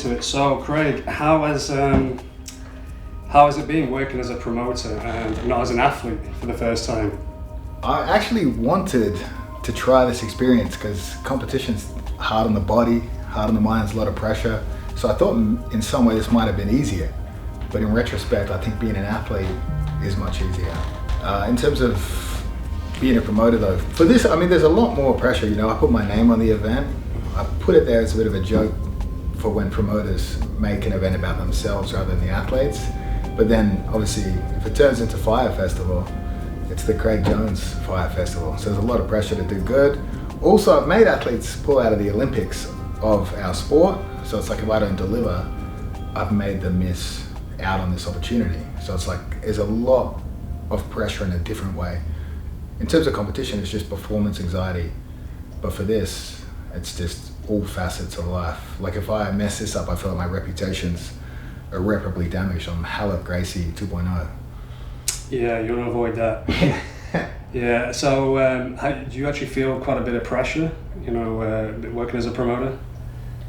into it. So, Craig, how has it been working as a promoter and not as an athlete for the first time? I actually wanted to try this experience because competition's hard on the body, hard on the mind, there's a lot of pressure. So I thought in some way this might have been easier. But in retrospect, I think being an athlete is much easier. In terms of being a promoter though, for this, I mean, there's a lot more pressure. You know, I put my name on the event. I put it there as a bit of a joke for when promoters make an event about themselves rather than the athletes. But then obviously, if it turns into Fire Festival, it's the Craig Jones Fire Festival. So there's a lot of pressure to do good. Also, I've made athletes pull out of the Olympics of our sport. So it's like if I don't deliver, I've made them miss out on this opportunity. So it's like, there's a lot of pressure in a different way. In terms of competition, it's just performance anxiety. But for this, it's just all facets of life. Like if I mess this up, I feel like my reputation's irreparably damaged. I'm Halep Gracie 2.0. Yeah, you want to avoid that. Yeah, so do you actually feel quite a bit of pressure, you know, working as a promoter?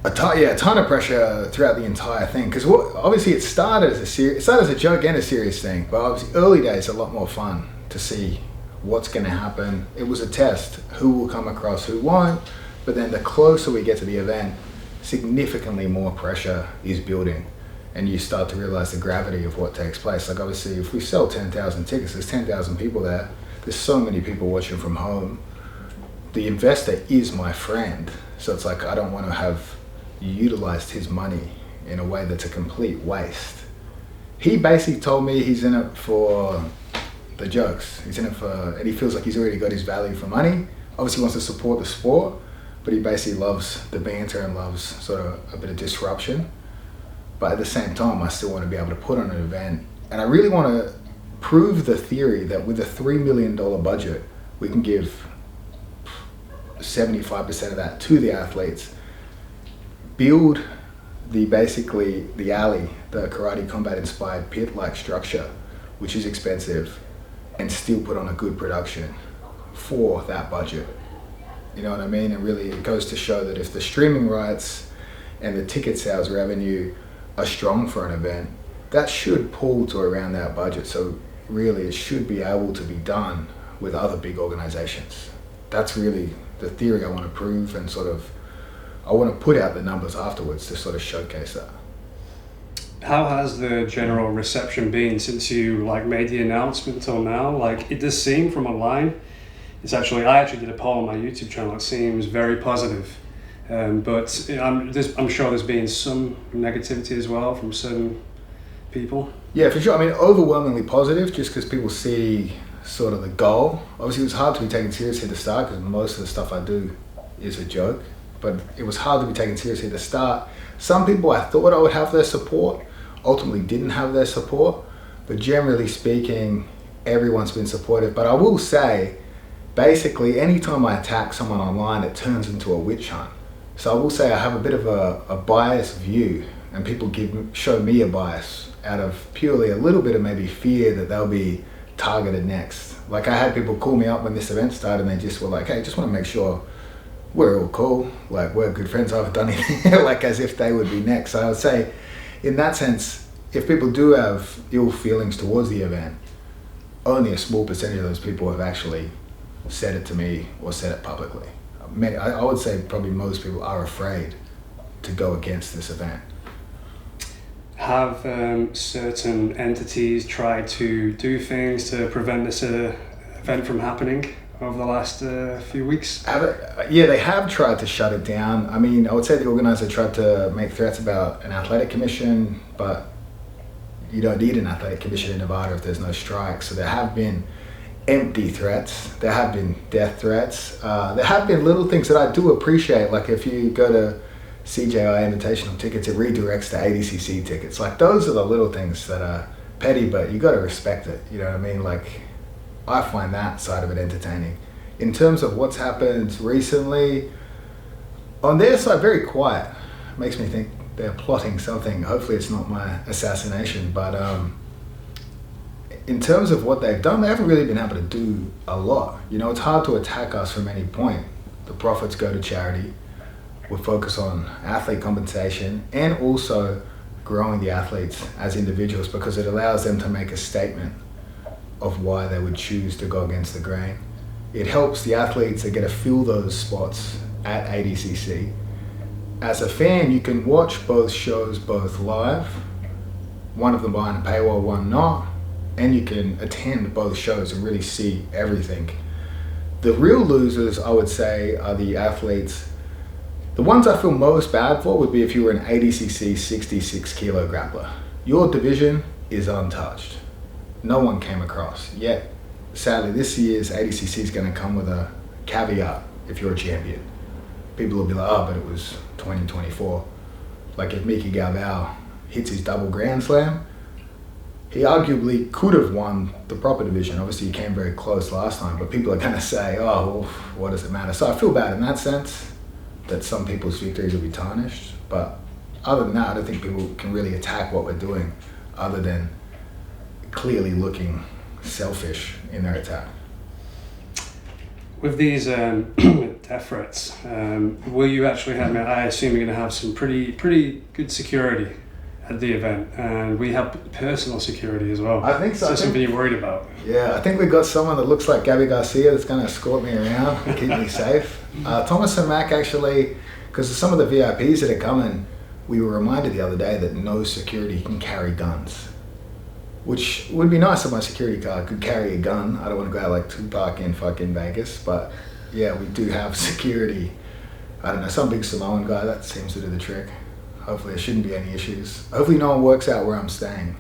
A ton of pressure throughout the entire thing. Because obviously it started as a joke and a serious thing. But obviously early days, a lot more fun to see what's going to happen. It was a test. Who will come across, who won't. But then the closer we get to the event, significantly more pressure is building. And you start to realize the gravity of what takes place. Like obviously, if we sell 10,000 tickets, there's 10,000 people there. There's so many people watching from home. The investor is my friend. So it's like, I don't want to have utilized his money in a way that's a complete waste. He basically told me he's in it for the jokes. He's in it for, and he feels like he's already got his value for money. Obviously he wants to support the sport, but he basically loves the banter and loves sort of a bit of disruption. But at the same time, I still want to be able to put on an event. And I really want to prove the theory that with a $3 million budget, we can give 75% of that to the athletes, build basically the alley, the karate combat inspired pit-like structure, which is expensive, and still put on a good production for that budget. You know what I mean? And really it goes to show that if the streaming rights and the ticket sales revenue are strong for an event, that should pull to around that budget. So really it should be able to be done with other big organizations. That's really the theory I want to prove, and sort of I want to put out the numbers afterwards to sort of showcase that. How has the general reception been since you made the announcement till now? Like, it does seem from online, I actually did a poll on my YouTube channel, it seems very positive. But I'm sure there's been some negativity as well from certain people. Yeah, for sure. I mean, overwhelmingly positive, just because people see sort of the goal. Obviously, it was hard to be taken seriously at the start because most of the stuff I do is a joke. But it was hard to be taken seriously at the start. Some people I thought I would have their support, ultimately didn't have their support. But generally speaking, everyone's been supportive. But I will say, basically, anytime I attack someone online, it turns into a witch hunt. So I will say I have a bit of a biased view, and people show me a bias out of purely a little bit of maybe fear that they'll be targeted next. Like I had people call me up when this event started and they just were like, hey, just want to make sure we're all cool, like we're good friends, I haven't done anything, like as if they would be next. So I would say, in that sense, if people do have ill feelings towards the event, only a small percentage of those people have actually said it to me or said it publicly. I would say probably most people are afraid to go against this event. Have certain entities tried to do things to prevent this event from happening over the last few weeks? Yeah, they have tried to shut it down. I mean, I would say the organizer tried to make threats about an athletic commission, but you don't need an athletic commission in Nevada if there's no strike. So there have been empty threats, there have been death threats, there have been little things that I do appreciate, like if you go to CJI Invitational tickets, it redirects to ADCC tickets. Like those are the little things that are petty, but you got to respect it, you know what I mean? Like I find that side of it entertaining. In terms of what's happened recently, on their side, very quiet. Makes me think they're plotting something. Hopefully it's not my assassination, but in terms of what they've done, they haven't really been able to do a lot. You know, it's hard to attack us from any point. The profits go to charity. with focus on athlete compensation and also growing the athletes as individuals, because it allows them to make a statement of why they would choose to go against the grain. It helps the athletes to get to fill those spots at ADCC. As a fan, you can watch both shows both live, one of them behind a paywall, one not, and you can attend both shows and really see everything. The real losers, I would say, are the athletes. The ones I feel most bad for would be if you were an ADCC 66 kilo grappler. Your division is untouched. No one came across. Yet, sadly, this year's ADCC is going to come with a caveat if you're a champion. People will be like, oh, but it was 2024. Like if Mickey Galvao hits his double Grand Slam, he arguably could have won the proper division. Obviously, he came very close last time, but people are going to say, oh, well, what does it matter? So I feel bad in that sense, that some people's victories will be tarnished. But other than that, I don't think people can really attack what we're doing other than clearly looking selfish in their attack. With these death threats, will you actually have, I assume you're going to have some pretty good security at the event, and we have personal security as well. I think so. Is that something you're worried about? Yeah, I think we've got someone that looks like Gabby Garcia that's going to escort me around and keep me safe. Thomas and Mac actually, because of some of the VIPs that are coming, we were reminded the other day that no security can carry guns, which would be nice if my security guard could carry a gun. I don't want to go out like Tupac in fucking Vegas, but yeah, we do have security. I don't know, some big Samoan guy that seems to do the trick. Hopefully there shouldn't be any issues. Hopefully no one works out where I'm staying.